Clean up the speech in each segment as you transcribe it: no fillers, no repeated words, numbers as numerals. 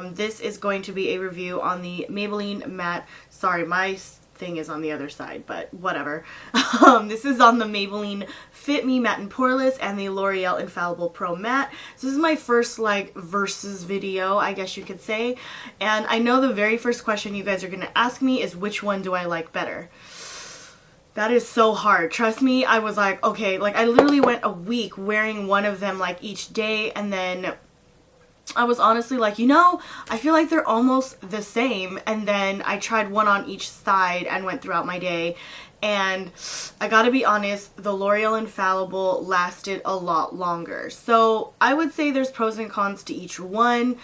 This is going to be a review on the Maybelline matte, sorry my thing is on the other side, but whatever. This is on the Maybelline Fit Me Matte and Poreless and the L'Oreal Infallible Pro Matte. So this is my first like versus video, I guess you could say. And I know the very first question you guys are going to ask me is which one do I like better? That is so hard. Trust me, I was like, okay, like I literally went a week wearing one of them like each day, and then I was honestly like, you know, I feel like they're almost the same. And then I tried one on each side and went throughout my day. And I gotta be honest, the L'Oreal Infallible lasted a lot longer. So I would say there's pros and cons to each one.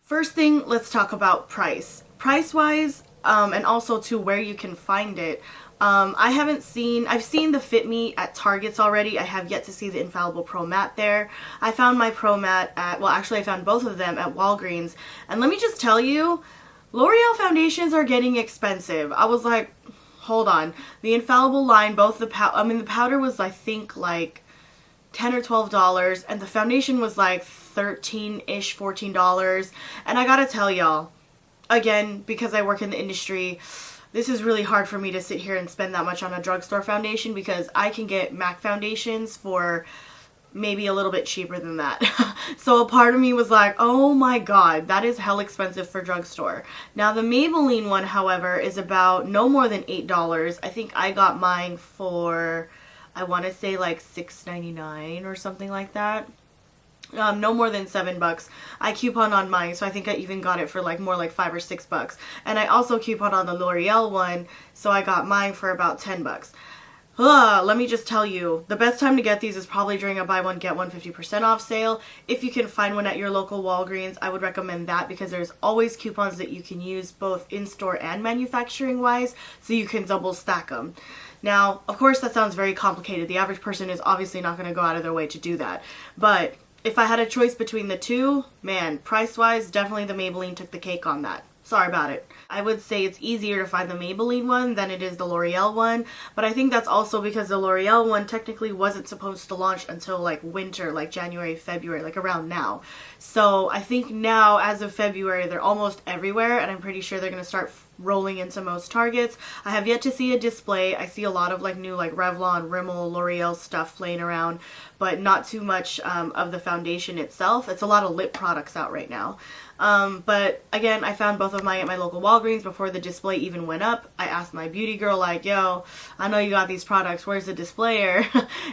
First thing, let's talk about price. Price-wise, and also to where you can find it. I've seen the Fit Me at Targets already. I have yet to see the Infallible Pro Matte there. I found my Pro Matte at, well actually I found both of them at Walgreens. And let me just tell you, L'Oreal foundations are getting expensive. I was like, hold on. The Infallible line, both the the powder was I think like $10 or $12 and the foundation was like $13-ish, $14. And I gotta tell y'all, again, because I work in the industry, this is really hard for me to sit here and spend that much on a drugstore foundation because I can get MAC foundations for maybe a little bit cheaper than that. So a part of me was like, oh my god, that is hell expensive for drugstore. Now the Maybelline one, however, is about no more than $8. I think I got mine for, I want to say like $6.99 or something like that. No more than $7. I couponed on mine, so I think I even got it for like more like $5 or $6. And I also couponed on the L'Oreal one, so I got mine for about $10. Let me just tell you, the best time to get these is probably during a buy one get one 50% off sale. If you can find one at your local Walgreens, I would recommend that because there's always coupons that you can use both in-store and manufacturing wise, so you can double stack them. Now, of course, that sounds very complicated. The average person is obviously not going to go out of their way to do that, but if I had a choice between the two, man, price-wise, definitely the Maybelline took the cake on that. Sorry about it. I would say it's easier to find the Maybelline one than it is the L'Oreal one, but I think that's also because the L'Oreal one technically wasn't supposed to launch until like winter, like January, February, like around now. So I think now, as of February, they're almost everywhere, and I'm pretty sure they're going to start rolling into most Targets. I have yet to see a display. I see a lot of like new like Revlon, Rimmel, L'Oreal stuff laying around, but not too much of the foundation itself. It's a lot of lip products out right now. But again, I found both of mine at my local Walgreens before the display even went up. I asked my beauty girl like, yo, I know you got these products, where's the displayer?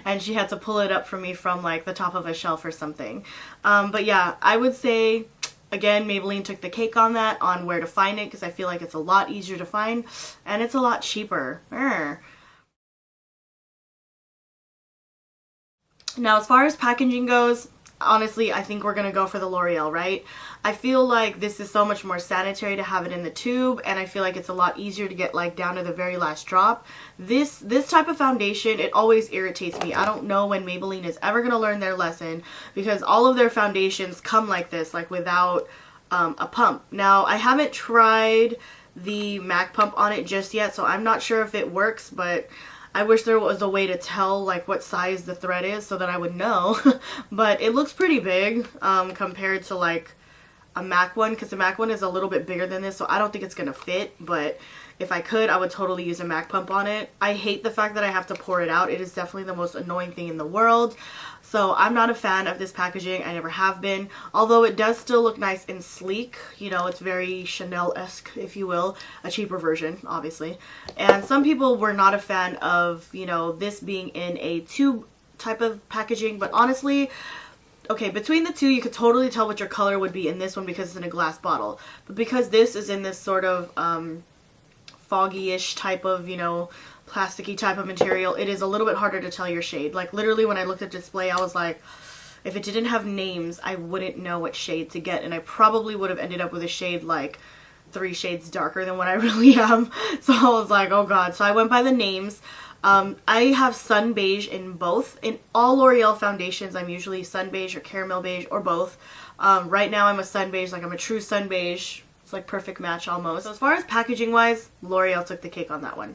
And she had to pull it up for me from like the top of a shelf or something. But yeah, I would say, again, Maybelline took the cake on that, on where to find it, because I feel like it's a lot easier to find and it's a lot cheaper. Now, as far as packaging goes, honestly, I think we're going to go for the L'Oreal, right? I feel like this is so much more sanitary to have it in the tube, and I feel like it's a lot easier to get like down to the very last drop. This type of foundation, it always irritates me. I don't know when Maybelline is ever going to learn their lesson, because all of their foundations come like this, like without a pump. Now, I haven't tried the MAC pump on it just yet, so I'm not sure if it works, but I wish there was a way to tell like what size the thread is so that I would know. But it looks pretty big compared to like a MAC one, because the MAC one is a little bit bigger than this, so I don't think it's gonna fit. But if I could, I would totally use a MAC pump on it. I hate the fact that I have to pour it out. It is definitely the most annoying thing in the world. So I'm not a fan of this packaging. I never have been. Although it does still look nice and sleek. You know, it's very Chanel-esque, if you will. A cheaper version, obviously. And some people were not a fan of, you know, this being in a tube type of packaging. But honestly, okay, between the two, you could totally tell what your color would be in this one because it's in a glass bottle. But because this is in this sort of foggy-ish type of, you know, plasticky type of material, it is a little bit harder to tell your shade. Like literally when I looked at the display, I was like, if it didn't have names, I wouldn't know what shade to get, and I probably would have ended up with a shade like 3 shades darker than what I really am. So I was like, oh god. So I went by the names. I have Sun Beige in both. In all L'Oreal foundations, I'm usually Sun Beige or Caramel Beige or both. Right now I'm a Sun Beige, like I'm a true Sun Beige. It's like perfect match almost. So as far as packaging wise, L'Oreal took the cake on that one.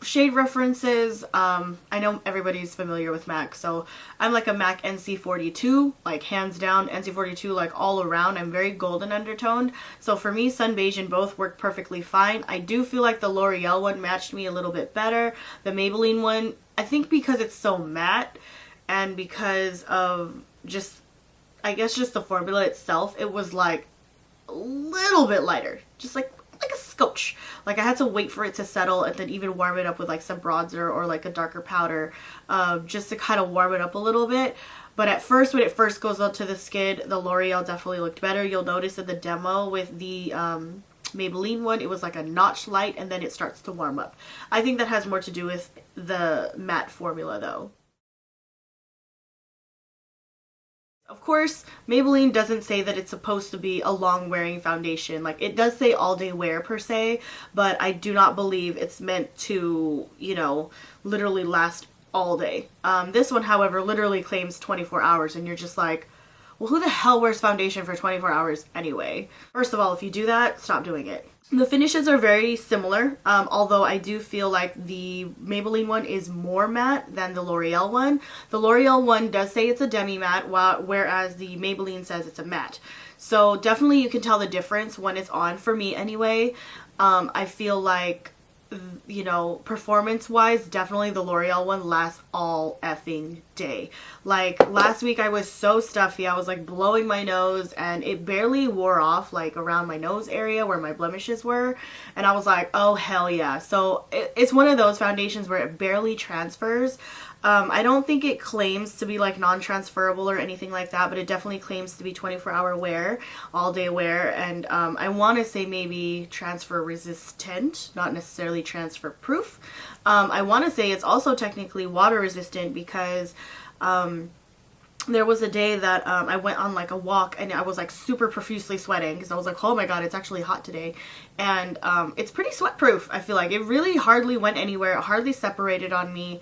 shade references, I know everybody's familiar with MAC, so I'm like a MAC NC42, like hands down NC42, like all around. I'm very golden undertoned, so for me Sun Beige and both work perfectly fine. I do feel like the L'Oreal one matched me a little bit better. The Maybelline one, I think because it's so matte and because of just, I guess just the formula itself, it was like a little bit lighter, just like a scotch. Like I had to wait for it to settle and then even warm it up with like some bronzer or like a darker powder, just to kind of warm it up a little bit. But at first, when it first goes onto the skin, the L'Oreal definitely looked better. You'll notice in the demo with the Maybelline one, it was like a notch light and then it starts to warm up. I think that has more to do with the matte formula though. Of course, Maybelline doesn't say that it's supposed to be a long wearing foundation. Like it does say all day wear per se, but I do not believe it's meant to, you know, literally last all day. This one, however, literally claims 24 hours and you're just like, well, who the hell wears foundation for 24 hours anyway? First of all, if you do that, stop doing it. The finishes are very similar, although I do feel like the Maybelline one is more matte than the L'Oreal one. The L'Oreal one does say it's a demi-matte, whereas the Maybelline says it's a matte. So definitely you can tell the difference when it's on, for me anyway. I feel like, you know, performance-wise, definitely the L'Oreal one lasts all effing day. Like last week I was so stuffy, I was like blowing my nose and it barely wore off like around my nose area where my blemishes were, and I was like, oh hell yeah. So it's one of those foundations where it barely transfers. I don't think it claims to be like non-transferable or anything like that, but it definitely claims to be 24-hour wear, all day wear, and I want to say maybe transfer resistant, not necessarily transfer proof. I want to say it's also technically water resistant because there was a day that I went on like a walk and I was like super profusely sweating because I was like, oh my god, it's actually hot today. And it's pretty sweat proof. I feel like it really hardly went anywhere, it hardly separated on me.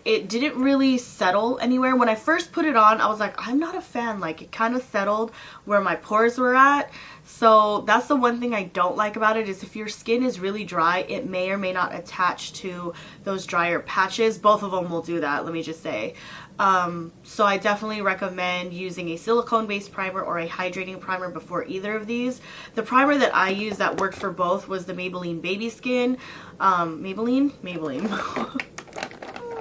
It didn't really settle anywhere. When I first put it on, I was like, I'm not a fan. Like it kind of settled where my pores were at. So that's the one thing I don't like about it, is if your skin is really dry, it may or may not attach to those drier patches. Both of them will do that, let me just say. So I definitely recommend using a silicone based primer or a hydrating primer before either of these. The primer that I used that worked for both was the Maybelline Baby Skin. Maybelline?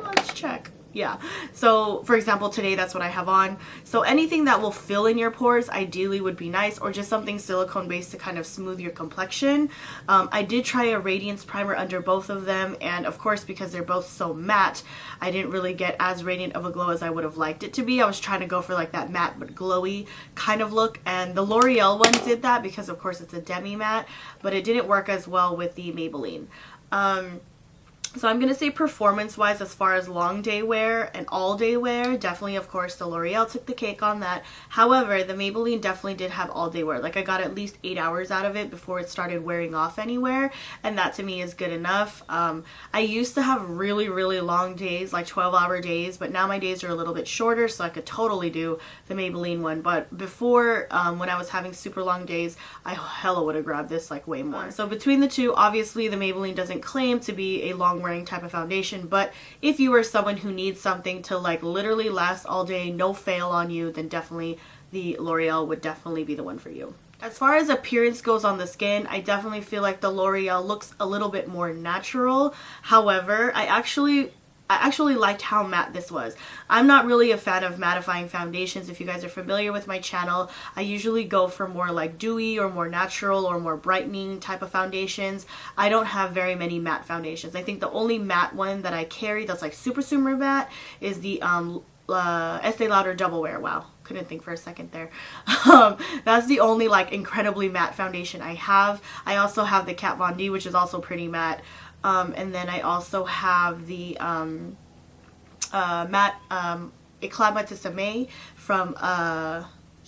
Let's check. Yeah, so for example today that's what I have on. So anything that will fill in your pores ideally would be nice, or just something silicone based to kind of smooth your complexion. I did try a radiance primer under both of them, and of course because they're both so matte, I didn't really get as radiant of a glow as I would have liked it to be. I was trying to go for like that matte but glowy kind of look, and the L'Oreal one did that because of course it's a demi matte, but it didn't work as well with the Maybelline. So I'm going to say performance-wise, as far as long day wear and all day wear, definitely, of course, the L'Oreal took the cake on that. However, the Maybelline definitely did have all day wear. Like, I got at least 8 hours out of it before it started wearing off anywhere, and that to me is good enough. I used to have really, really long days, like 12-hour days, but now my days are a little bit shorter, so I could totally do the Maybelline one. But before, when I was having super long days, I hella would have grabbed this like way more. So between the two, obviously, the Maybelline doesn't claim to be a long wearing type of foundation, but if you are someone who needs something to like literally last all day, no fail on you, then definitely the L'Oreal would definitely be the one for you. As far as appearance goes on the skin, I definitely feel like the L'Oreal looks a little bit more natural. However, I actually liked how matte this was. I'm not really a fan of mattifying foundations. If you guys are familiar with my channel, I usually go for more like dewy or more natural or more brightening type of foundations. I don't have very many matte foundations. I think the only matte one that I carry that's like super matte is the Estee Lauder Double Wear. Wow, couldn't think for a second there. That's the only like incredibly matte foundation I have. I also have the Kat Von D, which is also pretty matte. And then I also have the matte Eclat Matissime from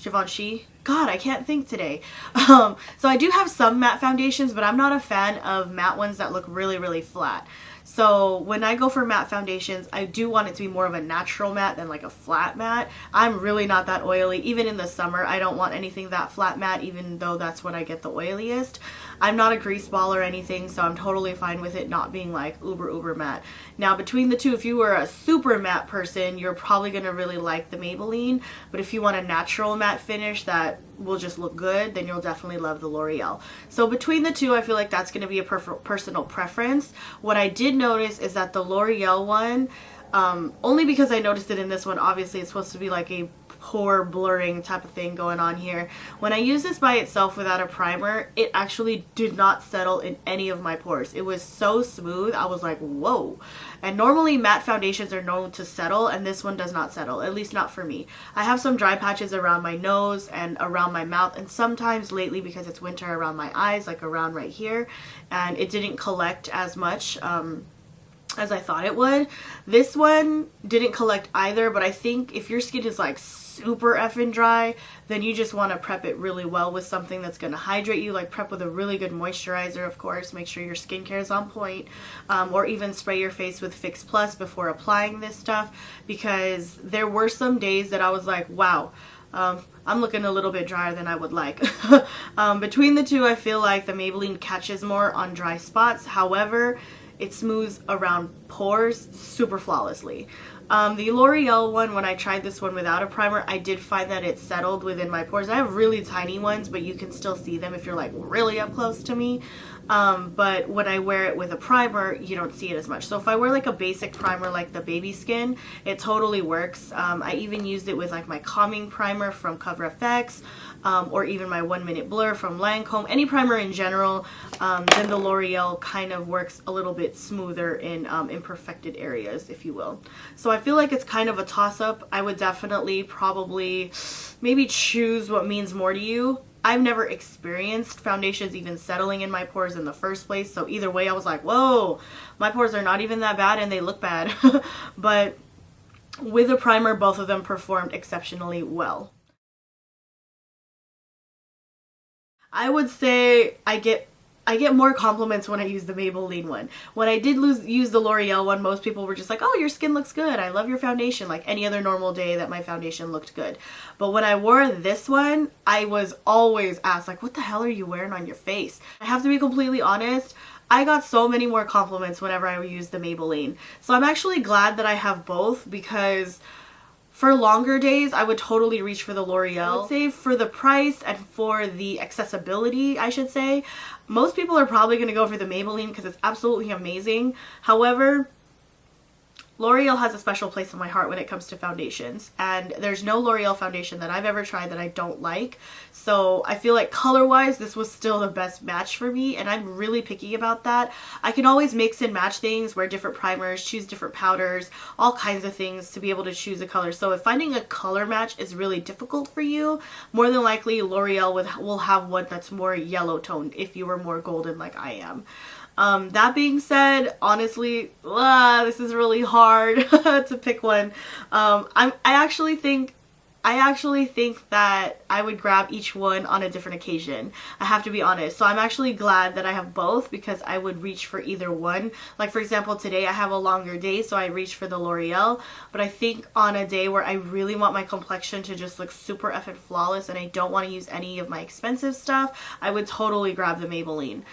Givenchy. God, I can't think today. So I do have some matte foundations, but I'm not a fan of matte ones that look really flat. So when I go for matte foundations, I do want it to be more of a natural matte than like a flat matte. I'm really not that oily. Even in the summer, I don't want anything that flat matte, even though that's when I get the oiliest. I'm not a grease ball or anything, so I'm totally fine with it not being like uber matte. Now between the two, if you were a super matte person, you're probably going to really like the Maybelline, but if you want a natural matte finish that will just look good, then you'll definitely love the L'Oreal. So between the two, I feel like that's going to be a personal preference. What I did notice is that the L'Oreal one, only because I noticed it in this one, obviously it's supposed to be like a pore blurring type of thing going on here. When I used this by itself without a primer, it actually did not settle in any of my pores. It was so smooth. I was like, whoa. And normally matte foundations are known to settle, and this one does not settle, at least not for me. I have some dry patches around my nose and around my mouth, and sometimes lately because it's winter around my eyes, like around right here, and it didn't collect as much as I thought it would. This one didn't collect either, but I think if your skin is like super effing dry, then you just want to prep it really well with something that's going to hydrate you. Like prep with a really good moisturizer, of course. Make sure your skincare is on point, or even spray your face with Fix Plus before applying this stuff, because there were some days that I was like, wow, I'm looking a little bit drier than I would like. Between the two, I feel like the Maybelline catches more on dry spots. However, it smooths around pores super flawlessly. The L'Oreal one, when I tried this one without a primer, I did find that it settled within my pores. I have really tiny ones, but you can still see them if you're like really up close to me. But when I wear it with a primer, you don't see it as much. So if I wear like a basic primer like the Baby Skin, it totally works. I even used it with like my calming primer from Cover FX, or even my 1 Minute Blur from Lancome. Any primer in general, then the L'Oreal kind of works a little bit smoother in imperfected areas, if you will. So I feel like it's kind of a toss-up. I would definitely probably maybe choose what means more to you. I've never experienced foundations even settling in my pores in the first place, so either way I was like, whoa, my pores are not even that bad and they look bad. But with a primer, both of them performed exceptionally well. I would say I get more compliments when I use the Maybelline one. When I did use the L'Oreal one, most people were just like, oh, your skin looks good. I love your foundation. Like any other normal day that my foundation looked good. But when I wore this one, I was always asked, like, what the hell are you wearing on your face? I have to be completely honest. I got so many more compliments whenever I used the Maybelline. So I'm actually glad that I have both, because for longer days, I would totally reach for the L'Oreal. I would say for the price and for the accessibility, I should say, most people are probably going to go for the Maybelline because it's absolutely amazing. However, L'Oreal has a special place in my heart when it comes to foundations, and there's no L'Oreal foundation that I've ever tried that I don't like. So I feel like color-wise, this was still the best match for me, and I'm really picky about that. I can always mix and match things, wear different primers, choose different powders, all kinds of things to be able to choose a color. So if finding a color match is really difficult for you, more than likely L'Oreal will have one that's more yellow toned if you were more golden like I am. That being said, honestly, this is really hard to pick one. I actually think that I would grab each one on a different occasion. I have to be honest. So I'm actually glad that I have both, because I would reach for either one. Like for example, today I have a longer day, so I reached for the L'Oreal. But I think on a day where I really want my complexion to just look super effing flawless and I don't want to use any of my expensive stuff, I would totally grab the Maybelline.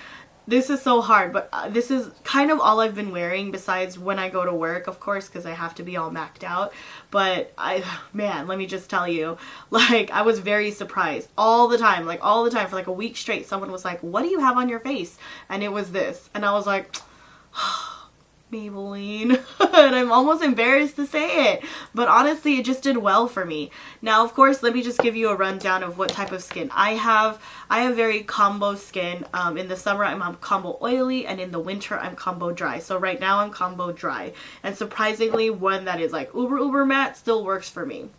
This is so hard, but this is kind of all I've been wearing besides when I go to work, of course, because I have to be all macked out. But man, let me just tell you, like, I was very surprised all the time, for like a week straight. Someone was like, what do you have on your face? And it was this. And I was like, Maybelline. And I'm almost embarrassed to say it, but honestly it just did well for me. Now of course, let me just give you a rundown of what type of skin I have. I have very combo skin. In the summer I'm combo oily, and in the winter I'm combo dry. So right now I'm combo dry, and surprisingly one that is like uber matte still works for me.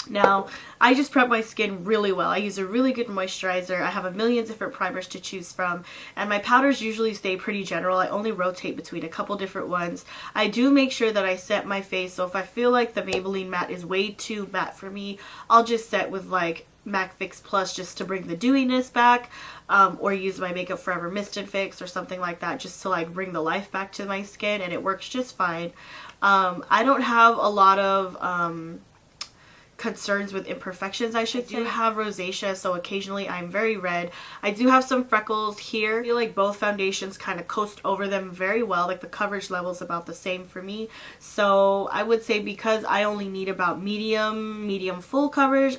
Now, I just prep my skin really well. I use a really good moisturizer. I have a million different primers to choose from, and my powders usually stay pretty general. I only rotate between a couple different ones. I do make sure that I set my face, so if I feel like the Maybelline matte is way too matte for me, I'll just set with like MAC Fix Plus just to bring the dewiness back, or use my Makeup Forever Mist and Fix or something like that just to like bring the life back to my skin, and it works just fine. I don't have a lot of concerns with imperfections, I should say. I do have rosacea, so occasionally I'm very red. I do have some freckles here. I feel like both foundations kind of coast over them very well. Like the coverage level is about the same for me. So I would say because I only need about medium full coverage,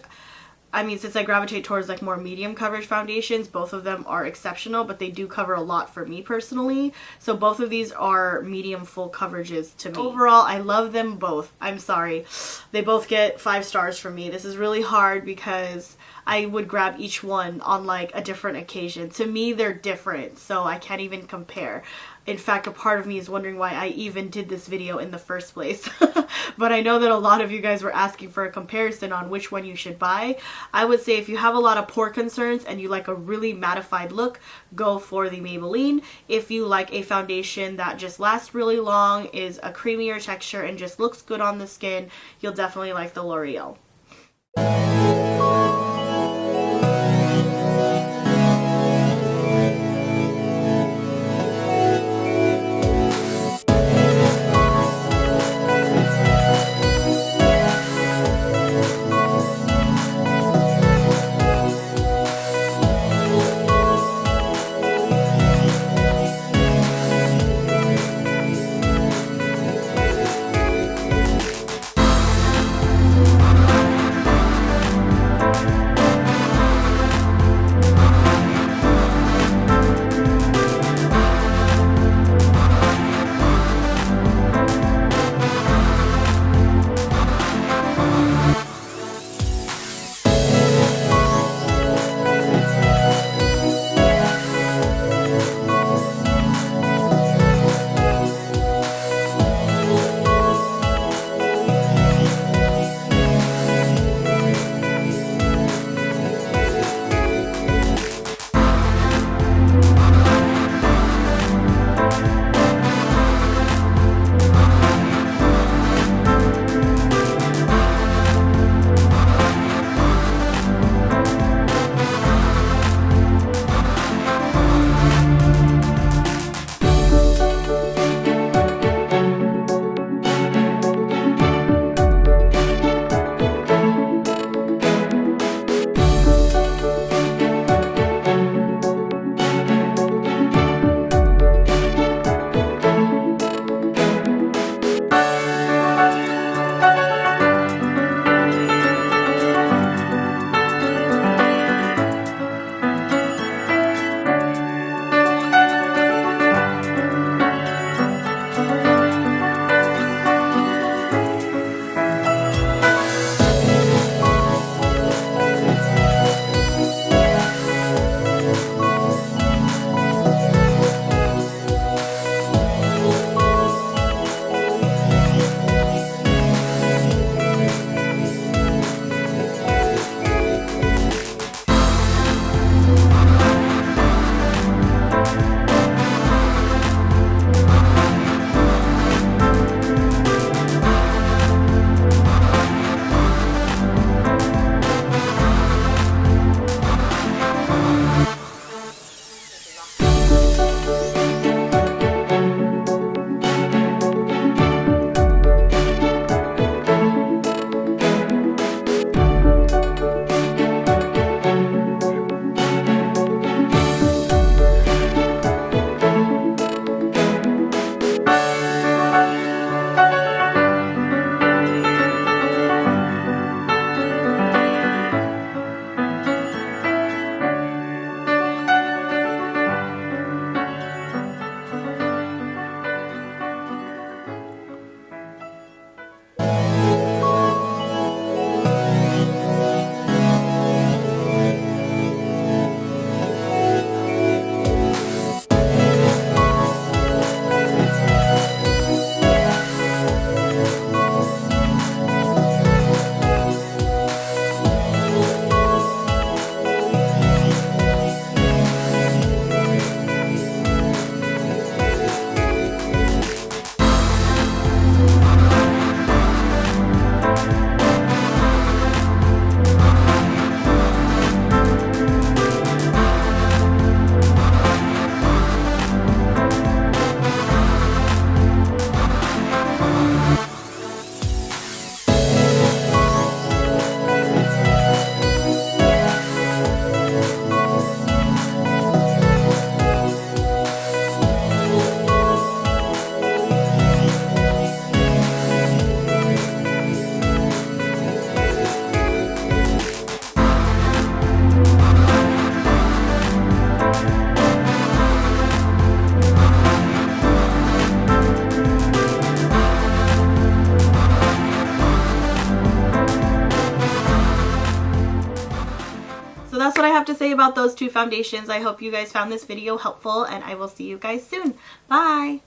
I mean, since I gravitate towards like more medium coverage foundations, both of them are exceptional, but they do cover a lot for me personally. So both of these are medium full coverages to me. Overall, I love them both. I'm sorry. They both get 5 stars from me. This is really hard because I would grab each one on like a different occasion. To me, they're different, so I can't even compare. In fact, a part of me is wondering why I even did this video in the first place. But I know that a lot of you guys were asking for a comparison on which one you should buy. I would say if you have a lot of pore concerns and you like a really mattified look, go for the Maybelline. If you like a foundation that just lasts really long, is a creamier texture, and just looks good on the skin, you'll definitely like the L'Oreal. that's what I have to say about those two foundations. I hope you guys found this video helpful, and I will see you guys soon. Bye!